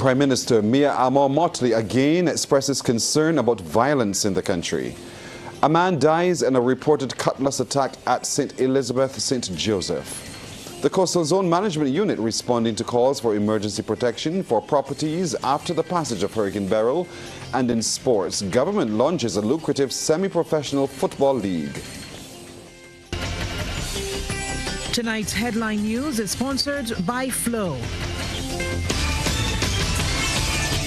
Prime Minister Mia Motley again expresses concern about violence in the country. A man dies in a reported cutlass attack at St. Elizabeth, St. Joseph. The Coastal Zone Management Unit responding to calls for emergency protection for properties after the passage of Hurricane Beryl. And in sports, government launches a lucrative semi-professional football league. Tonight's headline news is sponsored by Flow.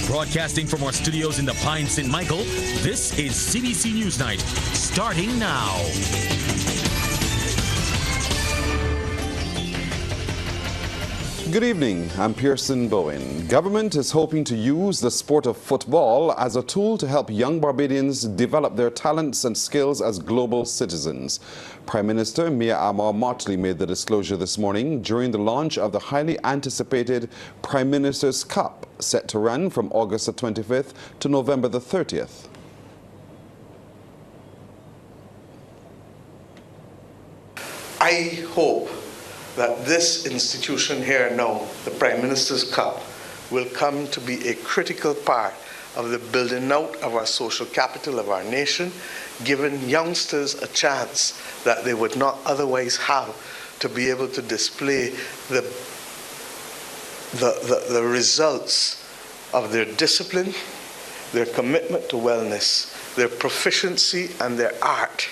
Broadcasting from our studios in the Pine St. Michael, this is CBC NewsNight, starting now. Good evening, I'm Pearson Bowen. Government is hoping to use the sport of football as a tool to help young Barbadians develop their talents and skills as global citizens. Prime Minister Mia Motley made the disclosure this morning during the launch of the highly anticipated Prime Minister's Cup, set to run from August the 25th to November the 30th. I hope that this institution here now, the Prime Minister's Cup, will come to be a critical part of the building out of our social capital of our nation, giving youngsters a chance that they would not otherwise have to be able to display the results of their discipline, their commitment to wellness, their proficiency and their art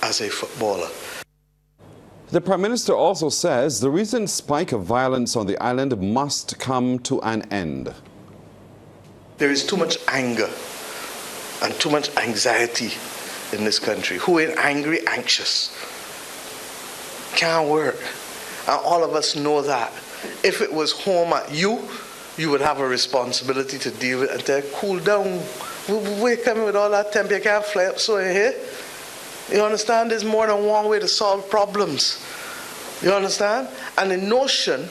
as a footballer. The Prime Minister also says the recent spike of violence on the island must come to an end. There is too much anger and too much anxiety in this country. Who ain't angry, anxious. Can't work. And all of us know that. If it was home at you, you would have a responsibility to deal with it and tell, cool down. We coming with all that temper, you can't fly up so in here. You understand? There's more than one way to solve problems. You understand? And the notion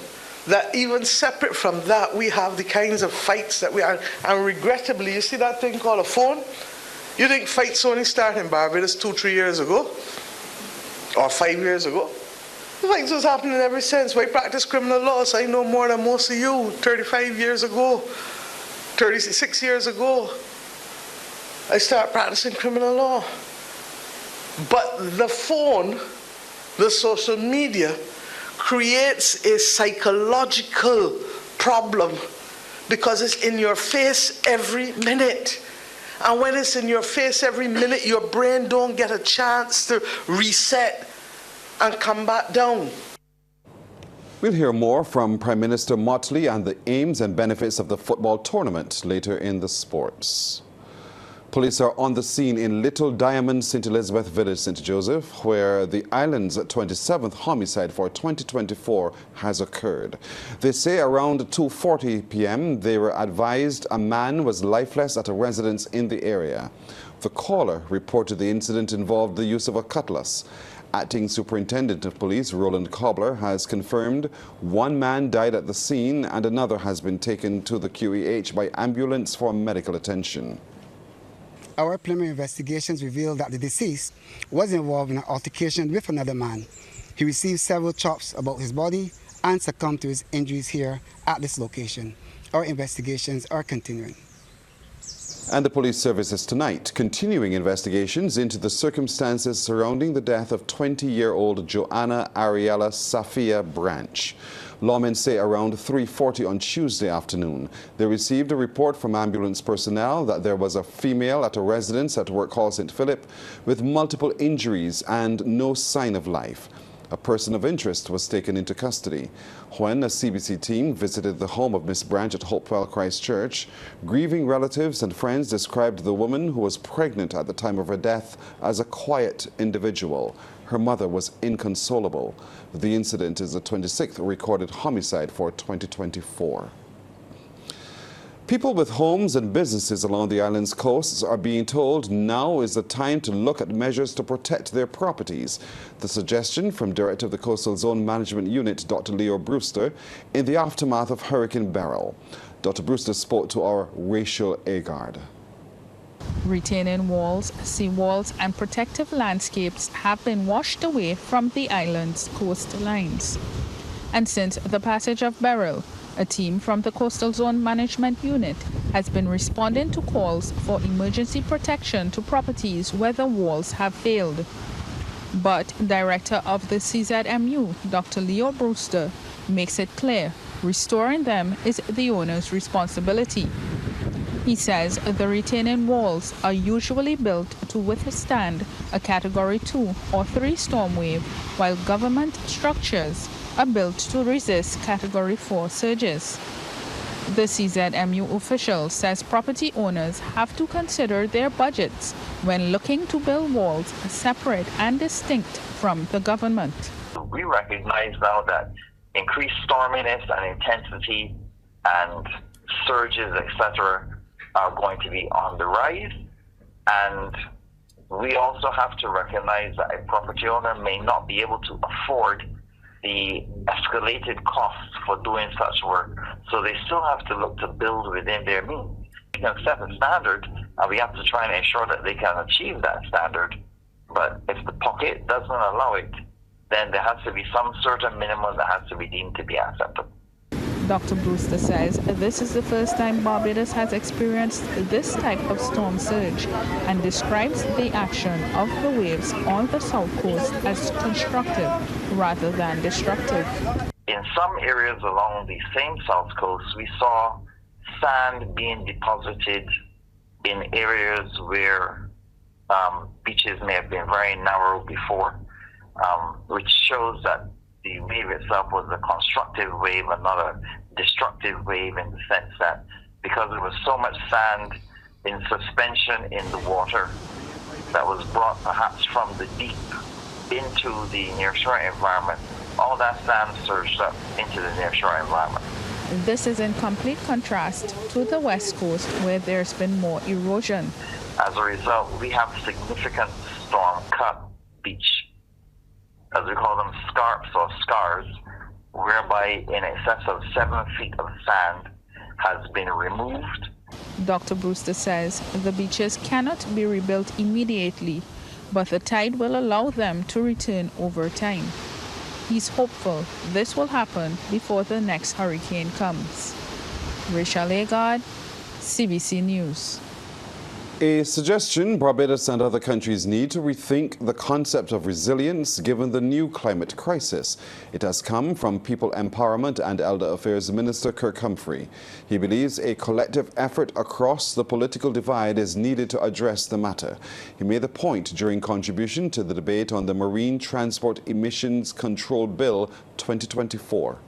that even separate from that, we have the kinds of fights that we are. And regrettably, you see that thing called a phone? You think fights only started in Barbados 2-3 years ago? Or 5 years ago? Fights was happening ever since. I practice criminal law, so I know more than most of you. 35 years ago, 36 years ago, I started practicing criminal law. But the phone, the social media, creates a psychological problem because it's in your face every minute. And when it's in your face every minute, your brain don't get a chance to reset and come back down. We'll hear more from Prime Minister Motley and the aims and benefits of the football tournament later in the sports. Police are on the scene in Little Diamond, St. Elizabeth Village, St. Joseph, where the island's 27th homicide for 2024 has occurred. They say around 2:40 p.m. they were advised a man was lifeless at a residence in the area. The caller reported the incident involved the use of a cutlass. Acting Superintendent of Police Roland Cobbler has confirmed one man died at the scene and another has been taken to the QEH by ambulance for medical attention. Our preliminary investigations revealed that the deceased was involved in an altercation with another man. He received several chops about his body and succumbed to his injuries here at this location. Our investigations are continuing. And the police services tonight continuing investigations into the circumstances surrounding the death of 20-year-old Joanna Ariella Safia Branch. Lawmen say around 3:40 on Tuesday afternoon, they received a report from ambulance personnel that there was a female at a residence at Work Hall St. Philip with multiple injuries and no sign of life. A person of interest was taken into custody. When a CBC team visited the home of Miss Branch at Hopewell Christ Church, grieving relatives and friends described the woman who was pregnant at the time of her death as a quiet individual. Her mother was inconsolable. The incident is the 26th recorded homicide for 2024. People with homes and businesses along the island's coasts are being told now is the time to look at measures to protect their properties. The suggestion from Director of the Coastal Zone Management Unit, Dr. Leo Brewster, in the aftermath of Hurricane Beryl. Dr. Brewster spoke to our Rachel Agard. Retaining walls, seawalls and protective landscapes have been washed away from the island's coastlines. And since the passage of Beryl, a team from the Coastal Zone Management Unit has been responding to calls for emergency protection to properties where the walls have failed. But Director of the CZMU, Dr. Leo Brewster, makes it clear restoring them is the owner's responsibility. He says the retaining walls are usually built to withstand a Category 2 or 3 storm wave, while government structures are built to resist Category 4 surges. The CZMU official says property owners have to consider their budgets when looking to build walls separate and distinct from the government. We recognize now that increased storminess and intensity and surges, etc., are going to be on the rise, and we also have to recognize that a property owner may not be able to afford the escalated costs for doing such work, so they still have to look to build within their means. We can set a standard, and we have to try and ensure that they can achieve that standard, but if the pocket doesn't allow it, then there has to be some certain minimum that has to be deemed to be acceptable. Dr. Brewster says this is the first time Barbados has experienced this type of storm surge and describes the action of the waves on the south coast as constructive rather than destructive. In some areas along the same south coast, we saw sand being deposited in areas where beaches may have been very narrow before, which shows that the wave itself was a constructive wave and not a destructive wave, in the sense that because there was so much sand in suspension in the water that was brought perhaps from the deep into the nearshore environment, all that sand surged up into the nearshore environment. This is in complete contrast to the west coast, where there's been more erosion. As a result, we have significant storm-cut beach, as we call them, scarps or scars, whereby in excess of 7 feet of sand has been removed. Dr. Brewster says the beaches cannot be rebuilt immediately, but the tide will allow them to return over time. He's hopeful this will happen before the next hurricane comes. Rachel Agard, CBC News. A suggestion Barbados and other countries need to rethink the concept of resilience given the new climate crisis. It has come from People Empowerment and Elder Affairs Minister Kirk Humphrey. He believes a collective effort across the political divide is needed to address the matter. He made the point during contribution to the debate on the Marine Transport Emissions Control Bill 2024.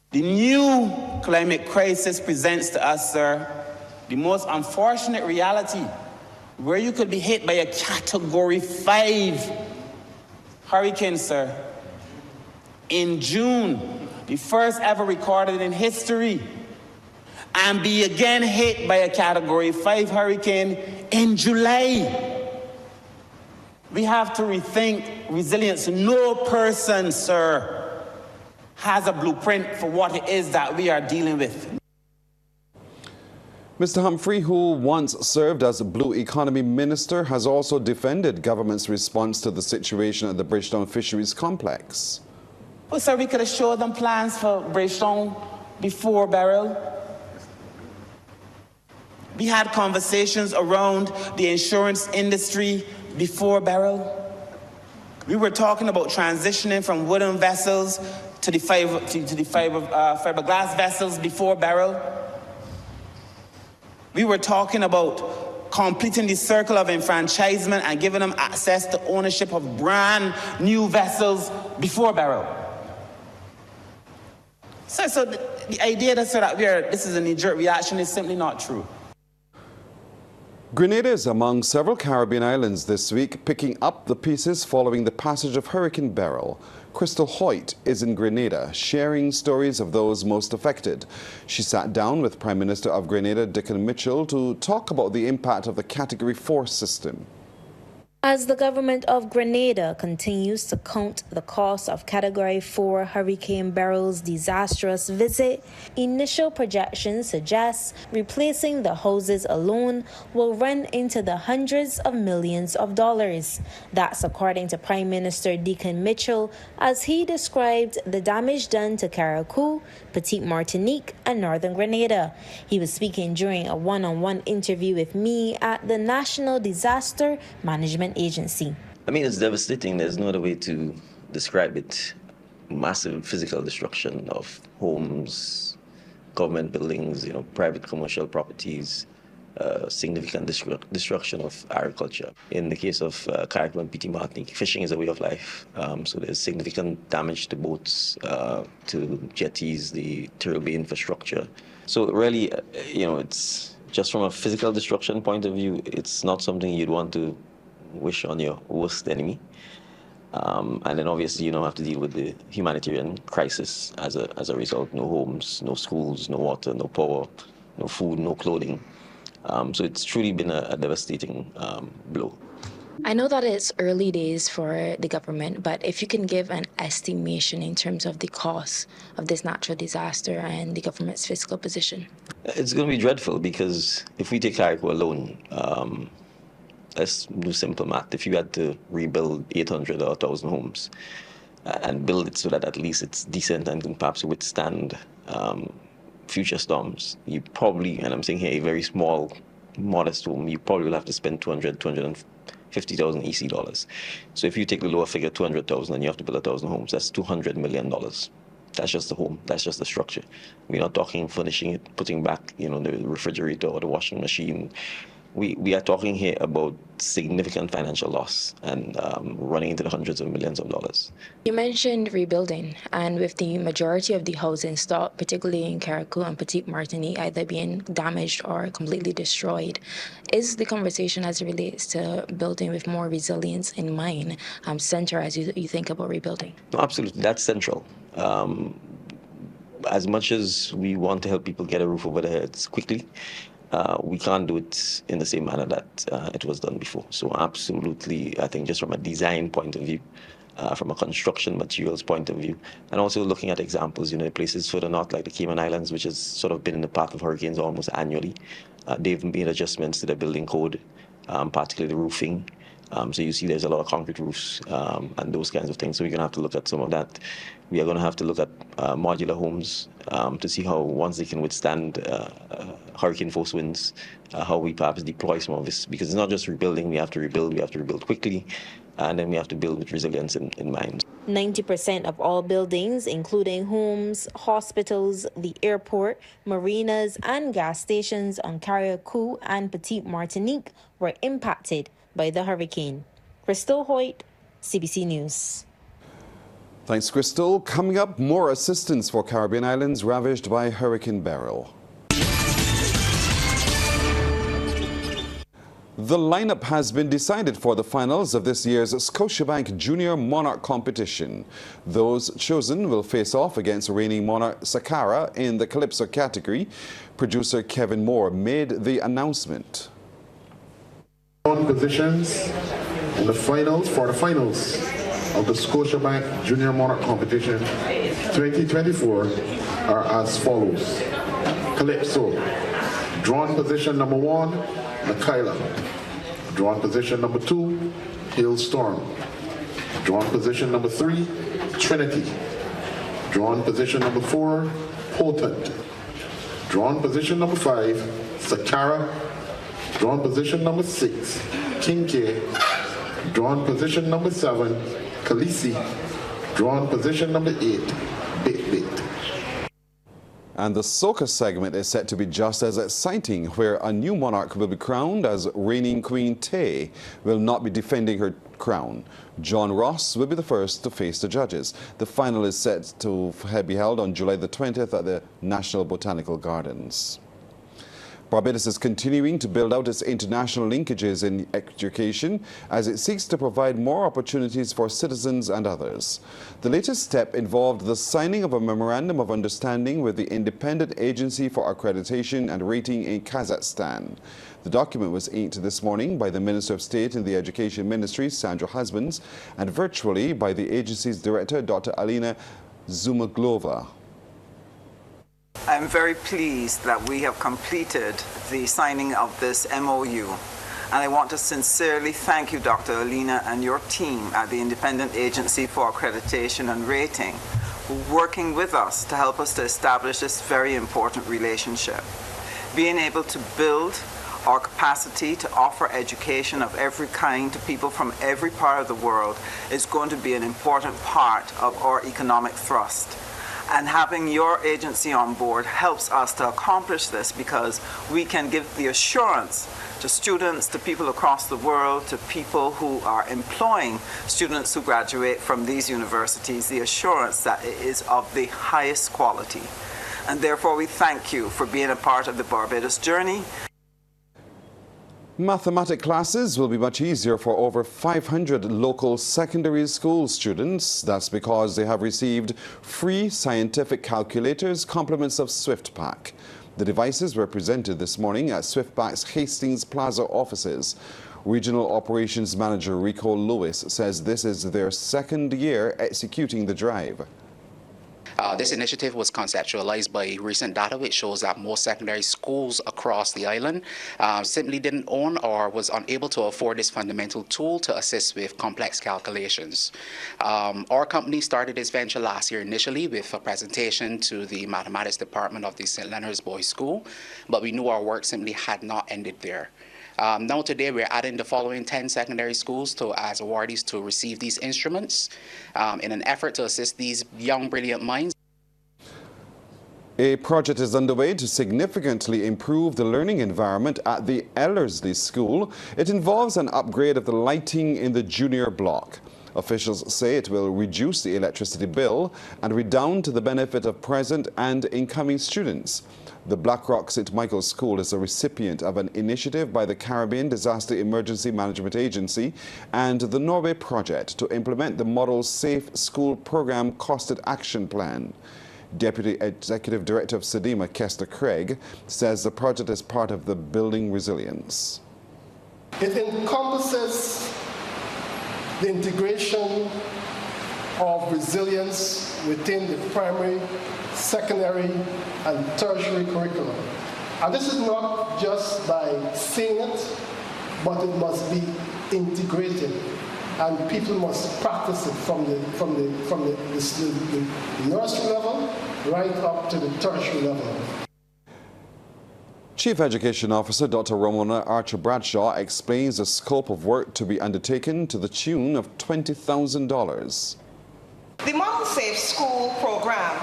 The new climate crisis presents to us, sir, the most unfortunate reality where you could be hit by a Category 5 hurricane, sir, in June, the first ever recorded in history, and be again hit by a Category 5 hurricane in July. We have to rethink resilience. No person, sir, has a blueprint for what it is that we are dealing with. Mr. Humphrey, who once served as Blue Economy Minister, has also defended government's response to the situation at the Bridgetown Fisheries Complex. Well, sir, we could have showed them plans for Bridgetown before Beryl. We had conversations around the insurance industry before Beryl. We were talking about transitioning from wooden vessels to the fiberglass vessels before Beryl. We were talking about completing the circle of enfranchisement and giving them access to ownership of brand new vessels before Beryl. So the idea that this is a knee-jerk reaction is simply not true. Grenada is among several Caribbean islands this week picking up the pieces following the passage of Hurricane Beryl. Crystal Hoyt is in Grenada, sharing stories of those most affected. She sat down with Prime Minister of Grenada, Dickon Mitchell, to talk about the impact of the Category 4 system. As the government of Grenada continues to count the cost of Category 4 Hurricane Beryl's disastrous visit, initial projections suggest replacing the houses alone will run into the hundreds of millions of dollars. That's according to Prime Minister Deacon Mitchell as he described the damage done to Carriacou, Petite Martinique, and Northern Grenada. He was speaking during a one-on-one interview with me at the National Disaster Management Agency. I mean, it's devastating. There's no other way to describe it. Massive physical destruction of homes, government buildings, private commercial properties, significant destruction of agriculture. In the case of Carriacou and Petite Martinique, fishing is a way of life. So there's significant damage to boats, to jetties, the Turtle Bay infrastructure. So really, it's just from a physical destruction point of view, it's not something you'd want to wish on your worst enemy. And then obviously you have to deal with the humanitarian crisis as a result. No homes, no schools, no water, no power, no food, no clothing. So it's truly been a devastating blow. I know that it's early days for the government, but if you can give an estimation in terms of the cost of this natural disaster and the government's fiscal position. It's going to be dreadful because if we take Carriacou alone, let's do simple math. If you had to rebuild 800 or 1,000 homes and build it so that at least it's decent and can perhaps withstand future storms, you probably, and I'm saying here a very small, modest home, you probably will have to spend 250,000 EC dollars. So if you take the lower figure, 200,000, and you have to build 1,000 homes, that's $200 million. That's just the home. That's just the structure. We're not talking furnishing it, putting back, the refrigerator or the washing machine. We are talking here about significant financial loss and running into the hundreds of millions of dollars. You mentioned rebuilding, and with the majority of the housing stock, particularly in Carriacou and Petite Martinique, either being damaged or completely destroyed, is the conversation as it relates to building with more resilience in mind center as you think about rebuilding? No, absolutely. That's central. As much as we want to help people get a roof over their heads quickly, we can't do it in the same manner that it was done before. So absolutely, I think just from a design point of view, from a construction materials point of view, and also looking at examples, places further north like the Cayman Islands, which has sort of been in the path of hurricanes almost annually. They've made adjustments to their building code, particularly the roofing. So you see there's a lot of concrete roofs and those kinds of things. So we're going to have to look at some of that. We are going to have to look at modular homes to see how, once they can withstand hurricane force winds, how we perhaps deploy some of this. Because it's not just rebuilding, we have to rebuild quickly, and then we have to build with resilience in mind. 90% of all buildings, including homes, hospitals, the airport, marinas, and gas stations on Carriacou and Petite Martinique were impacted by the hurricane. Crystal Hoyt, CBC News. Thanks, Crystal. Coming up, more assistance for Caribbean islands ravaged by Hurricane Beryl. The lineup has been decided for the finals of this year's Scotiabank Junior Monarch competition. Those chosen will face off against reigning monarch Sakara in the Calypso category. Producer Kevin Moore made the announcement. Positions in the finals for the finals of the Scotiabank Junior Monarch Competition 2024 are as follows. Calypso, drawn position number 1, Michaela. Drawn position number 2, Hailstorm. Drawn position number 3, Trinity. Drawn position number 4, Potent. Drawn position number 5, Sakara. Drawn position number 6, Kinke. Drawn position number 7, Khaleesi. Drawn position number 8, Bit Bit. And the soca segment is set to be just as exciting, where a new monarch will be crowned as reigning Queen Tay will not be defending her crown. John Ross will be the first to face the judges. The final is set to be held on July the 20th at the National Botanical Gardens. Barbados is continuing to build out its international linkages in education as it seeks to provide more opportunities for citizens and others. The latest step involved the signing of a memorandum of understanding with the Independent Agency for Accreditation and Rating in Kazakhstan. The document was inked this morning by the Minister of State in the Education Ministry, Sandra Husbands, and virtually by the agency's director, Dr. Alina Zumaglova. I'm very pleased that we have completed the signing of this MOU. And I want to sincerely thank you, Dr. Alina, and your team at the Independent Agency for Accreditation and Rating, who are working with us to help us to establish this very important relationship. Being able to build our capacity to offer education of every kind to people from every part of the world is going to be an important part of our economic thrust. And having your agency on board helps us to accomplish this because we can give the assurance to students, to people across the world, to people who are employing students who graduate from these universities, the assurance that it is of the highest quality. And therefore we thank you for being a part of the Barbados journey. Mathematics classes will be much easier for over 500 local secondary school students. That's because they have received free scientific calculators, compliments of SwiftPack. The devices were presented this morning at SwiftPack's Hastings Plaza offices. Regional Operations Manager Rico Lewis says this is their second year executing the drive. This initiative was conceptualized by recent data which shows that most secondary schools across the island simply didn't own or was unable to afford this fundamental tool to assist with complex calculations. Our company started this venture last year initially with a presentation to the mathematics department of the St. Leonard's Boys School, but we knew our work simply had not ended there. Now today we're adding the following 10 secondary schools as awardees to receive these instruments in an effort to assist these young brilliant minds. A project is underway to significantly improve the learning environment at the Ellerslie School. It involves an upgrade of the lighting in the junior block. Officials say it will reduce the electricity bill and redound to the benefit of present and incoming students. The Blackrock St. Michael's School is a recipient of an initiative by the Caribbean Disaster Emergency Management Agency and the Norway Project to implement the Model Safe School Program Costed Action Plan. Deputy Executive Director of SEDEMA, Kester Craig, says the project is part of the Building Resilience. It encompasses the integration of resilience within the primary, secondary, and tertiary curriculum. And this is not just by saying it, but it must be integrated. And people must practice it from the nursery level right up to the tertiary level. Chief Education Officer Dr. Ramona Archer-Bradshaw explains the scope of work to be undertaken to the tune of $20,000. The Model Safe School program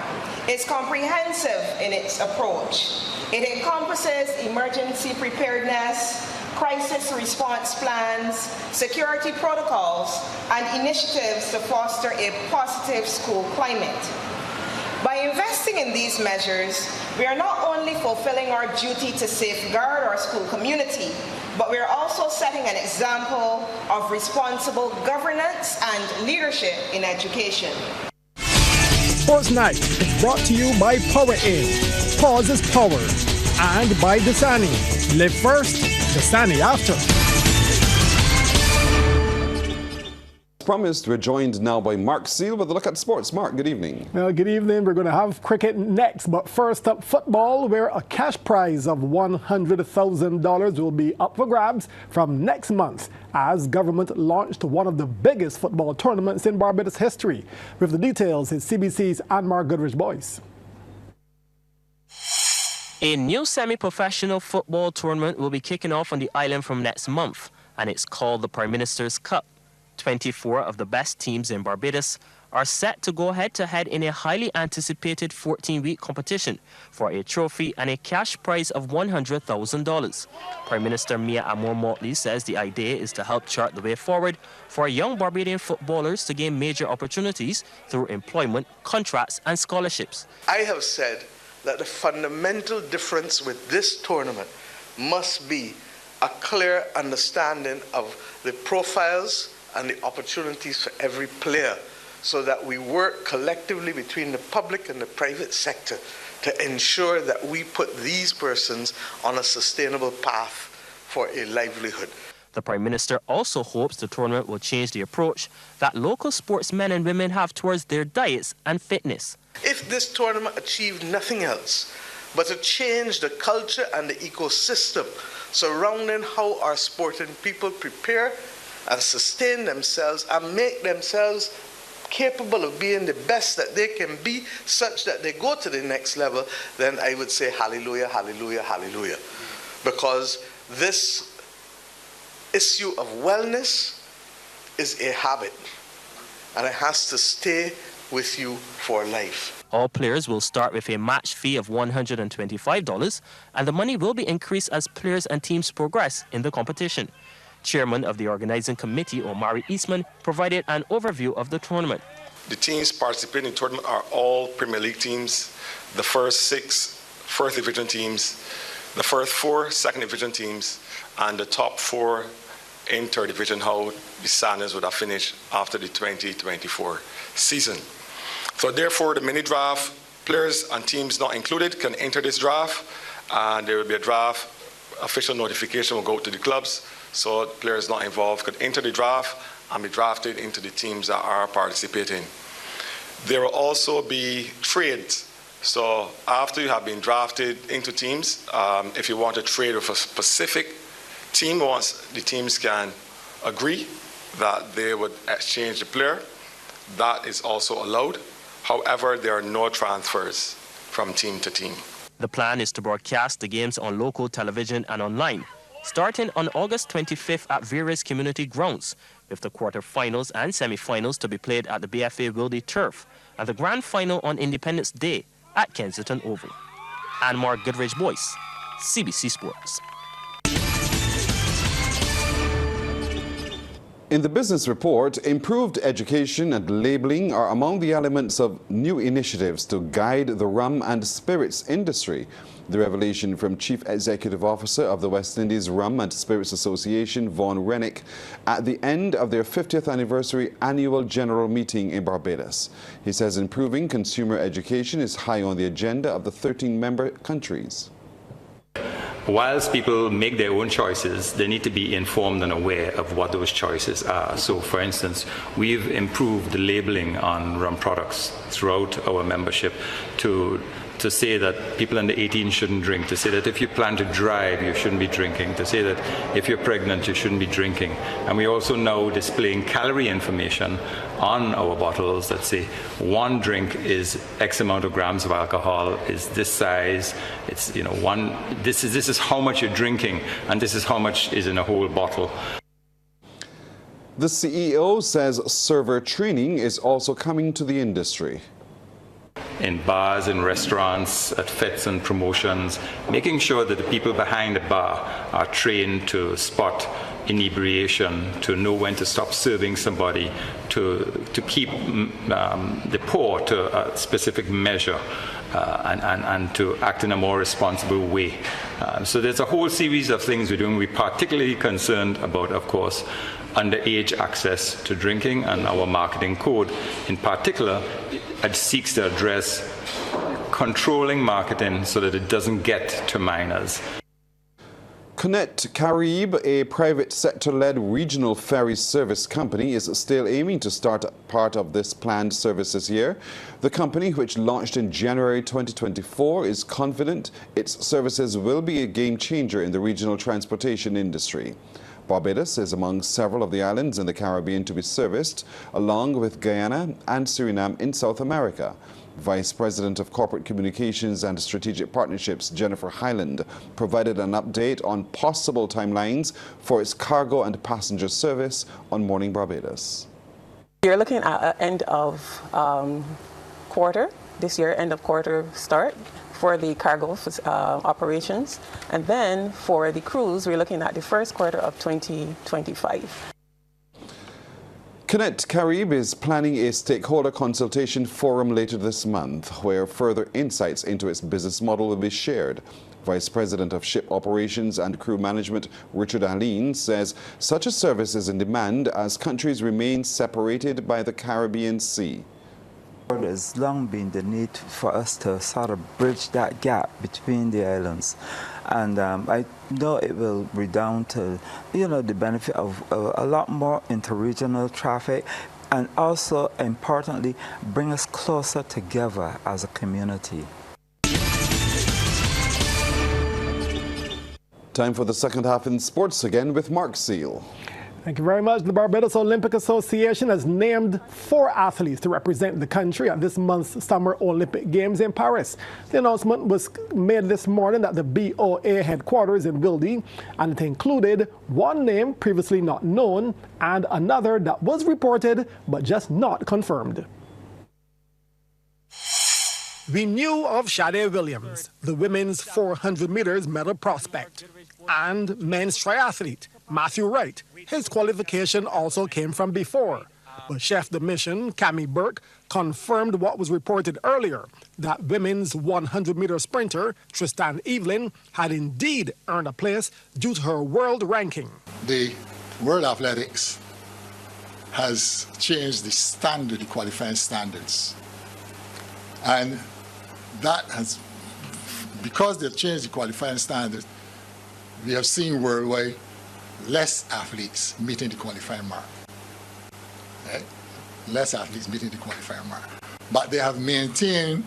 is comprehensive in its approach. It encompasses emergency preparedness, crisis response plans, security protocols, and initiatives to foster a positive school climate. By investing in these measures, we are not only fulfilling our duty to safeguard our school community, but we are also setting an example of responsible governance and leadership in education. Sports Night is brought to you by Power Aid, Pause is Power, and by Dasani. Live first, Dasani after. Promised, we're joined now by Mark Seal with a look at sports. Mark, good evening. Well, good evening. We're going to have cricket next, but first up, football, where a cash prize of $100,000 will be up for grabs from next month as government launched one of the biggest football tournaments in Barbados history. With the details, it's CBC's Anmar Goodrich-Boyce. A new semi-professional football tournament will be kicking off on the island from next month, and it's called the Prime Minister's Cup. 24 of the best teams in Barbados are set to go head-to-head in a highly anticipated 14-week competition for a trophy and a cash prize of $100,000. Prime Minister Mia Amor-Motley says the idea is to help chart the way forward for young Barbadian footballers to gain major opportunities through employment, contracts and scholarships. I have said that the fundamental difference with this tournament must be a clear understanding of the profiles and the opportunities for every player, so that we work collectively between the public and the private sector to ensure that we put these persons on a sustainable path for a livelihood. The Prime Minister also hopes the tournament will change the approach that local sportsmen and women have towards their diets and fitness. If this tournament achieved nothing else but to change the culture and the ecosystem surrounding how our sporting people prepare and sustain themselves and make themselves capable of being the best that they can be, such that they go to the next level, then I would say hallelujah, hallelujah, hallelujah. Because this issue of wellness is a habit, and it has to stay with you for life. All players will start with a match fee of $125, and the money will be increased as players and teams progress in the competition. Chairman of the organizing committee, Omari Eastman, provided an overview of the tournament. The teams participating in the tournament are all Premier League teams, the first 6 first division teams, the first 4 second division teams, and the top 4 in third division, how the standards would have finished after the 2024 season. So therefore, the mini draft, players and teams not included can enter this draft, and there will be a draft. Official notification will go to the clubs, so players not involved could enter the draft and be drafted into the teams that are participating. There will also be trades. So after you have been drafted into teams, if you want to trade with a specific team, once the teams can agree that they would exchange the player, that is also allowed. However, there are no transfers from team to team. The plan is to broadcast the games on local television and online, starting on August 25th at various community grounds, with the quarterfinals and semi-finals to be played at the BFA Wildy Turf, and the grand final on Independence Day at Kensington Oval. Anmar Goodrich-Boyce, CBC Sports. In the business report, improved education and labelling are among the elements of new initiatives to guide the rum and spirits industry. The revelation from Chief Executive Officer of the West Indies Rum and Spirits Association, Vaughan Rennick, at the end of their 50th anniversary annual general meeting in Barbados. He says improving consumer education is high on the agenda of the 13 member countries. Whilst people make their own choices, they need to be informed and aware of what those choices are. So, for instance, we've improved the labeling on rum products throughout our membership to say that people under 18 shouldn't drink, to say that if you plan to drive, you shouldn't be drinking, to say that if you're pregnant, you shouldn't be drinking. And we're also now displaying calorie information on our bottles that say one drink is X amount of grams of alcohol, is this size, it's, you know, this is how much you're drinking, and this is how much is in a whole bottle. The CEO says server training is also coming to the industry. In bars and restaurants, at fetes and promotions, making sure that the people behind the bar are trained to spot inebriation, to know when to stop serving somebody, to keep the pour to a specific measure, and to act in a more responsible way. So there's a whole series of things we're doing. We're particularly concerned about, of course, underage access to drinking, and our marketing code in particular, it seeks to address controlling marketing so that it doesn't get to minors. Connect Carib, a private sector-led regional ferry service company, is still aiming to start part of this planned service this year. The company, which launched in January 2024, is confident its services will be a game changer in the regional transportation industry. Barbados is among several of the islands in the Caribbean to be serviced, along with Guyana and Suriname in South America. Vice President of Corporate Communications and Strategic Partnerships, Jennifer Highland, provided an update on possible timelines for its cargo and passenger service on Morning Barbados. You're looking at end of quarter, this year, end of quarter start for the cargo operations. And then for the cruise, we're looking at the first quarter of 2025. Connect Carib is planning a stakeholder consultation forum later this month, where further insights into its business model will be shared. Vice President of Ship Operations and Crew Management Richard Aline says such a service is in demand as countries remain separated by the Caribbean Sea. There's long been the need for us to sort of bridge that gap between the islands, and I know it will redound to, the benefit of a lot more interregional traffic, and also importantly bring us closer together as a community. Time for the second half in sports again with Mark Seal. Thank you very much. The Barbados Olympic Association has named 4 athletes to represent the country at this month's Summer Olympic Games in Paris. The announcement was made this morning at the BOA headquarters in Wilde, and it included one name previously not known and another that was reported but just not confirmed. We knew of Shade Williams, the women's 400 meters medal prospect, and men's triathlete Matthew Wright. His qualification also came from before. But chef de mission Cammie Burke confirmed what was reported earlier, that women's 100-meter sprinter Tristan Evelyn had indeed earned a place due to her world ranking. The World Athletics has changed the standard, the qualifying standards. And that has, because they've changed the qualifying standards, we have seen worldwide less athletes meeting the qualifying mark. Right? Less athletes meeting the qualifying mark. But they have maintained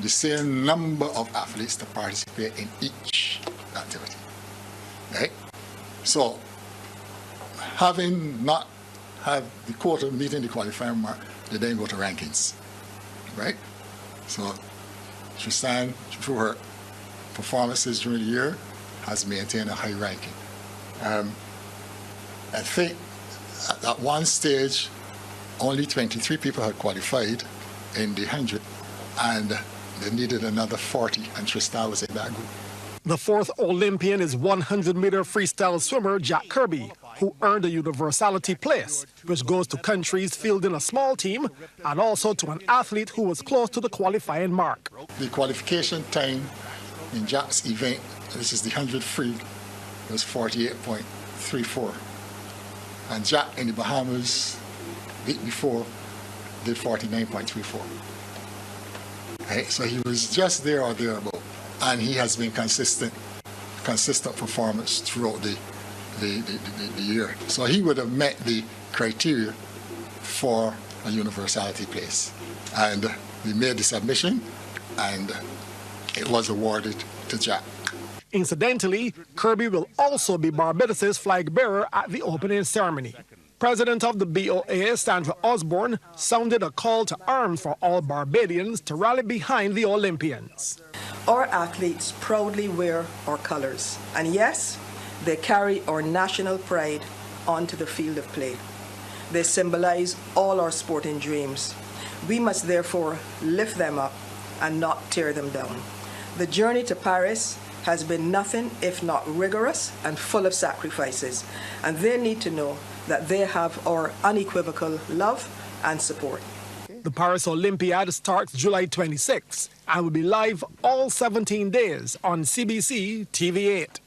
the same number of athletes to participate in each activity. Right? So, having not had the quota meeting the qualifying mark, they then go to rankings. Right? So, Tristan, through her performances during the year, has maintained a high ranking. I think at one stage, only 23 people had qualified in the 100, and they needed another 40, and Tristan was in that group. The 4th Olympian is 100-meter freestyle swimmer Jack Kirby, who earned a universality place, which goes to countries fielding a small team and also to an athlete who was close to the qualifying mark. The qualification time in Jack's event, this is the 100 free, was 48.34. And Jack in the Bahamas, week before, did 49.34. Right? So he was just there or thereabout. And he has been consistent performance throughout the year. So he would have met the criteria for a universality place. And we made the submission, and it was awarded to Jack. Incidentally, Kirby will also be Barbados' flag bearer at the opening ceremony. President of the BOA, Sandra Osborne, sounded a call to arms for all Barbadians to rally behind the Olympians. Our athletes proudly wear our colors, and yes, they carry our national pride onto the field of play. They symbolize all our sporting dreams. We must therefore lift them up and not tear them down. The journey to Paris has been nothing if not rigorous and full of sacrifices, and they need to know that they have our unequivocal love and support. The Paris Olympiad starts July 26 and will be live all 17 days on CBC TV8.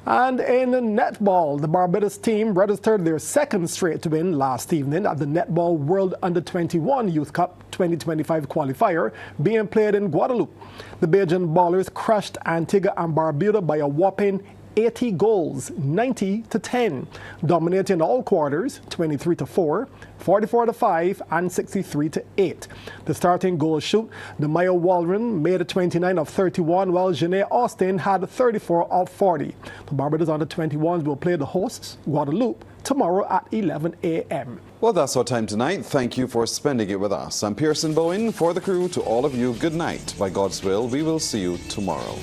And in netball, the Barbados team registered their second straight win last evening at the Netball World Under-21 Youth Cup 2025 qualifier being played in Guadeloupe. The Bajan Ballers crushed Antigua and Barbuda by a whopping 80 goals, 90-10, dominating all quarters, 23-4, 44-5, and 63-8. The starting goal shoot, the Maya Waldron made 29 of 31, while Janae Austin had 34 of 40. The Barbados Under-21s will play the hosts, Guadeloupe, tomorrow at 11 a.m. Well, that's our time tonight. Thank you for spending it with us. I'm Pearson Bowen. For the crew, to all of you, good night. By God's will, we will see you tomorrow.